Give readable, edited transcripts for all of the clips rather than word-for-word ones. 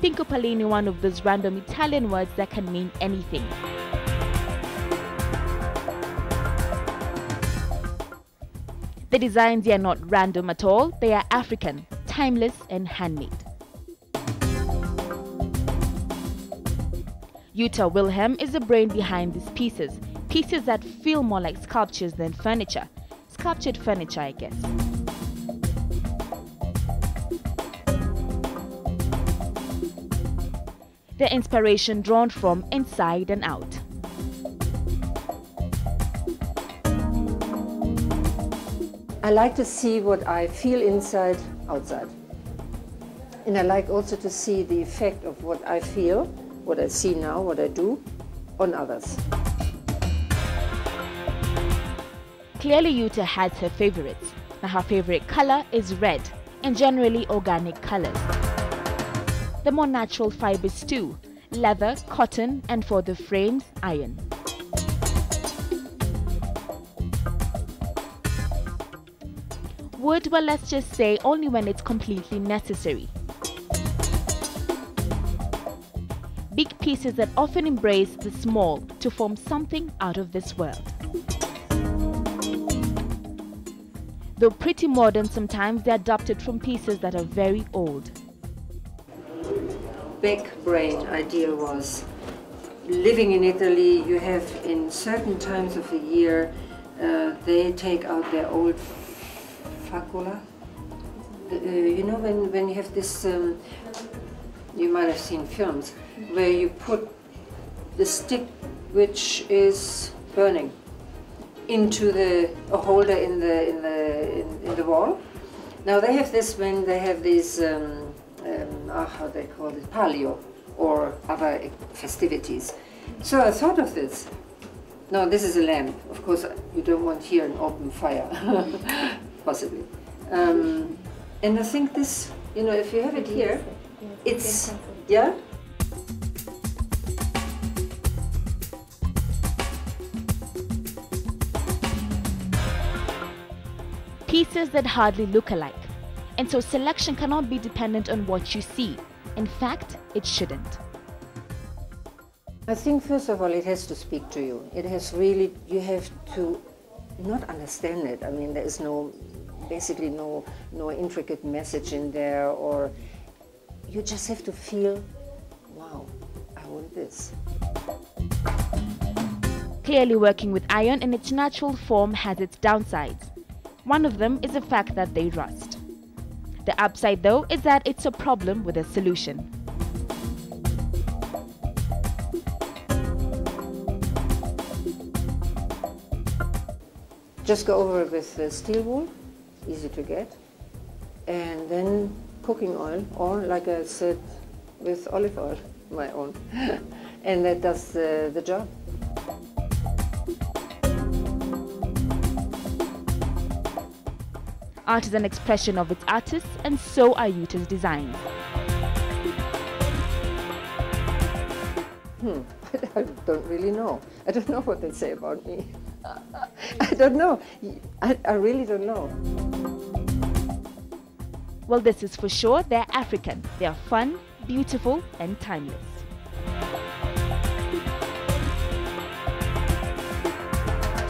Pinko Palini, one of those random Italian words that can mean anything. The designs are not random at all, they are African, timeless and handmade. Jutta Wilhelm is the brain behind these pieces that feel more like sculptures than furniture. Sculptured furniture, I guess. The inspiration drawn from inside and out. I like to see what I feel inside, outside. And I like also to see the effect of what I feel, what I see now, what I do, on others. Clearly Jutta has her favorites. Now her favorite color is red, and generally organic colors. The more natural fibers too, leather, cotton, and for the frames, iron. Wood, well, let's just say only when it's completely necessary. Big pieces that often embrace the small to form something out of this world. Though pretty modern, sometimes they're adapted from pieces that are very old. Big brain idea was, living in Italy, you have in certain times of the year, they take out their old facula. You know, when you have this, you might have seen films, where you put the stick which is burning into a holder in the wall. Now they have this when they have these, how they call it, palio, or other festivities. So I thought of this. No, this is a lamp. Of course, you don't want here an open fire, possibly. And I think this, you know, if you have it here, it's, yeah? Pieces that hardly look alike. And so selection cannot be dependent on what you see. In fact, it shouldn't. I think first of all it has to speak to you. It has really, you have to not understand it. I mean, there is basically no intricate message in there, or you just have to feel, wow, I want this. Clearly, working with iron in its natural form has its downsides. One of them is the fact that they rust. The upside, though, is that it's a problem with a solution. Just go over it with steel wool, easy to get, and then cooking oil, or like I said, with olive oil, my own, and that does the job. Art is an expression of its artists, and so are Jutta's designs. I don't really know. I don't know what they say about me. I don't know. I really don't know. Well, this is for sure. They're African. They are fun, beautiful, and timeless.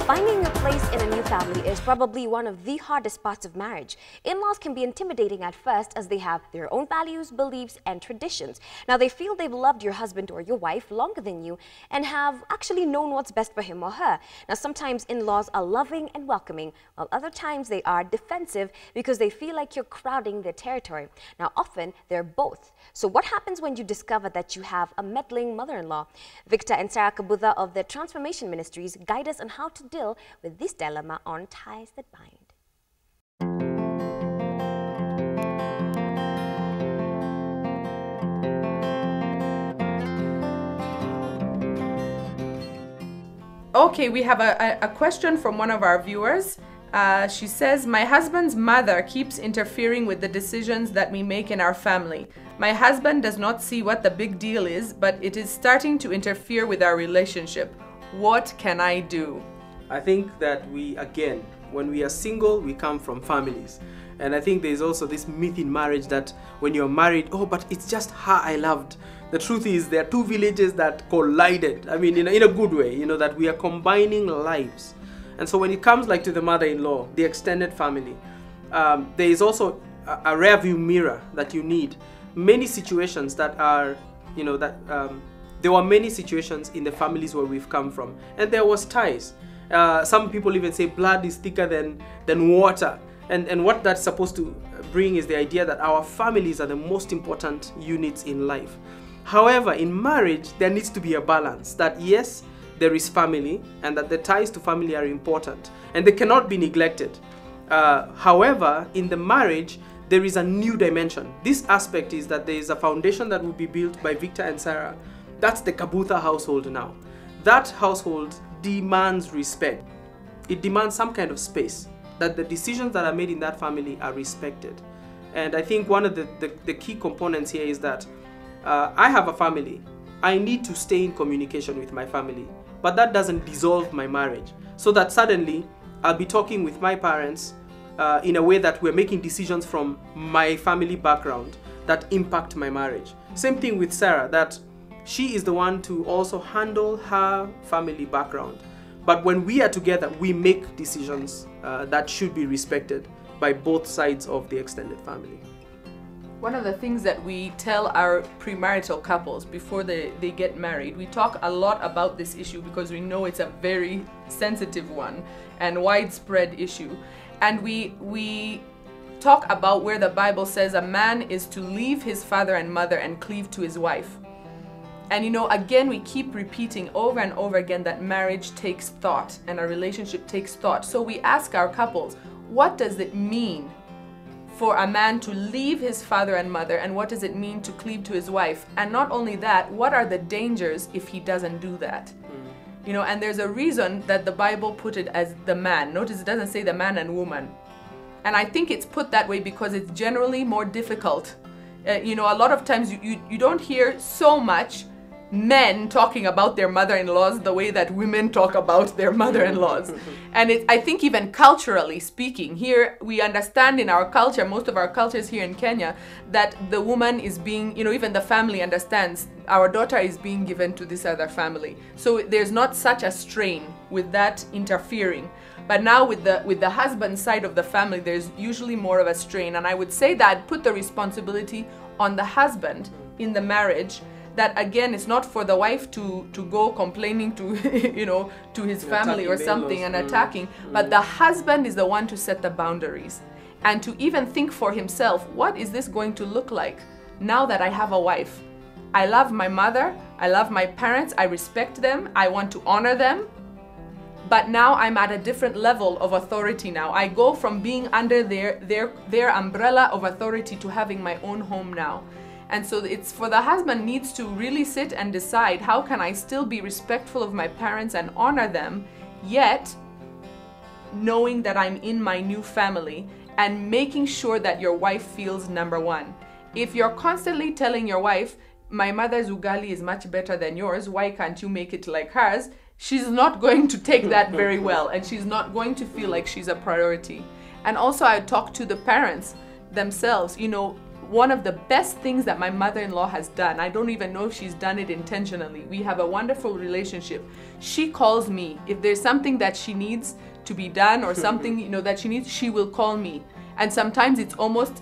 Finding a place in a new family is probably one of the hardest parts of marriage. In-laws can be intimidating at first as they have their own values, beliefs, and traditions. Now, they feel they've loved your husband or your wife longer than you and have actually known what's best for him or her. Now, sometimes in-laws are loving and welcoming, while other times they are defensive because they feel like you're crowding their territory. Now, often they're both. So what happens when you discover that you have a meddling mother-in-law? Victor and Sarah Kabutha of the Transformation Ministries guide us on how to deal with this dilemma on Ties That Bind. Okay, we have a question from one of our viewers. She says, my husband's mother keeps interfering with the decisions that we make in our family. My husband does not see what the big deal is, but it is starting to interfere with our relationship. What can I do? I think that when we are single, we come from families. And I think there's also this myth in marriage that when you're married, oh, but it's just her I loved. The truth is there are two villages that collided. I mean, in a good way, you know, that we are combining lives. And so when it comes like to the mother-in-law, the extended family, there is also a rear view mirror that you need. Many situations that are, you know, that there were many situations in the families where we've come from, and there was ties. Some people even say blood is thicker than water. And what that's supposed to bring is the idea that our families are the most important units in life. However, in marriage, there needs to be a balance that yes, there is family and that the ties to family are important and they cannot be neglected. However, in the marriage, there is a new dimension. This aspect is that there is a foundation that will be built by Victor and Sarah. That's the Kabutha household now. That household demands respect. It demands some kind of space, that the decisions that are made in that family are respected. And I think one of the key components here is that I have a family. I need to stay in communication with my family, but that doesn't dissolve my marriage. So that suddenly I'll be talking with my parents in a way that we're making decisions from my family background that impact my marriage. Same thing with Sarah, that she is the one to also handle her family background. But when we are together, we make decisions that should be respected by both sides of the extended family. One of the things that we tell our premarital couples before they get married, we talk a lot about this issue because we know it's a very sensitive one and widespread issue. And we talk about where the Bible says a man is to leave his father and mother and cleave to his wife. And you know, again, we keep repeating over and over again that marriage takes thought and a relationship takes thought. So we ask our couples, what does it mean for a man to leave his father and mother, and what does it mean to cleave to his wife? And not only that, what are the dangers if he doesn't do that? You know, and there's a reason that the Bible put it as the man. Notice it doesn't say the man and woman. And I think it's put that way because it's generally more difficult. You know, a lot of times you don't hear so much men talking about their mother-in-laws the way that women talk about their mother-in-laws. And I think even culturally speaking, here we understand in our culture, most of our cultures here in Kenya, that the woman is being, you know, even the family understands our daughter is being given to this other family. So there's not such a strain with that interfering. But now with the husband side of the family, there's usually more of a strain. And I would say that put the responsibility on the husband in the marriage, that again, it's not for the wife to go complaining to, you know, to his family or something and attacking, but the husband is the one to set the boundaries and to even think for himself, what is this going to look like now that I have a wife? I love my mother, I love my parents, I respect them, I want to honor them, but now I'm at a different level of authority now. I go from being under their umbrella of authority to having my own home now. And so it's for the husband needs to really sit and decide, how can I still be respectful of my parents and honor them, yet knowing that I'm in my new family, and making sure that your wife feels number one. If you're constantly telling your wife, my mother's ugali is much better than yours, why can't you make it like hers? She's not going to take that very well, and she's not going to feel like she's a priority. And also I talk to the parents themselves, you know, one of the best things that my mother-in-law has done, I don't even know if she's done it intentionally. We have a wonderful relationship. She calls me. If there's something that she needs to be done or something, you know, that she needs, she will call me. And sometimes it's almost,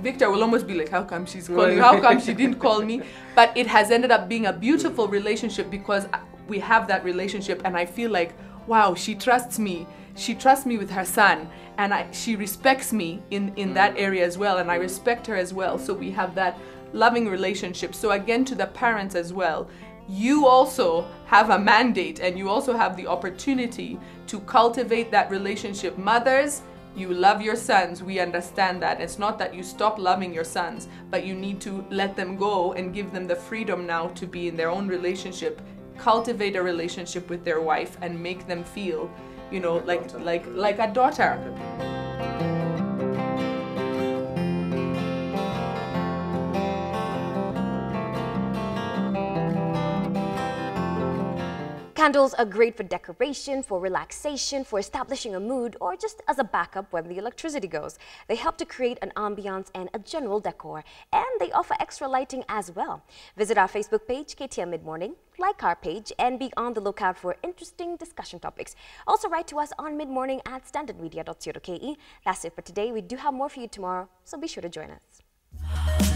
Victor will almost be like, how come she's calling? How come she didn't call me? But it has ended up being a beautiful relationship because we have that relationship, and I feel like, wow, she trusts me. She trusts me with her son, and she respects me in that area as well, and I respect her as well. So we have that loving relationship. So again, to the parents as well, you also have a mandate, and you also have the opportunity to cultivate that relationship. Mothers, you love your sons, we understand that. It's not that you stop loving your sons, but you need to let them go and give them the freedom now to be in their own relationship, cultivate a relationship with their wife, and make them feel, you know, like a daughter. Candles are great for decoration, for relaxation, for establishing a mood, or just as a backup when the electricity goes. They help to create an ambiance and a general decor, and they offer extra lighting as well. Visit our Facebook page, KTN Mid-Morning, like our page, and be on the lookout for interesting discussion topics. Also write to us on midmorning@standardmedia.co.ke. That's it for today. We do have more for you tomorrow, so be sure to join us.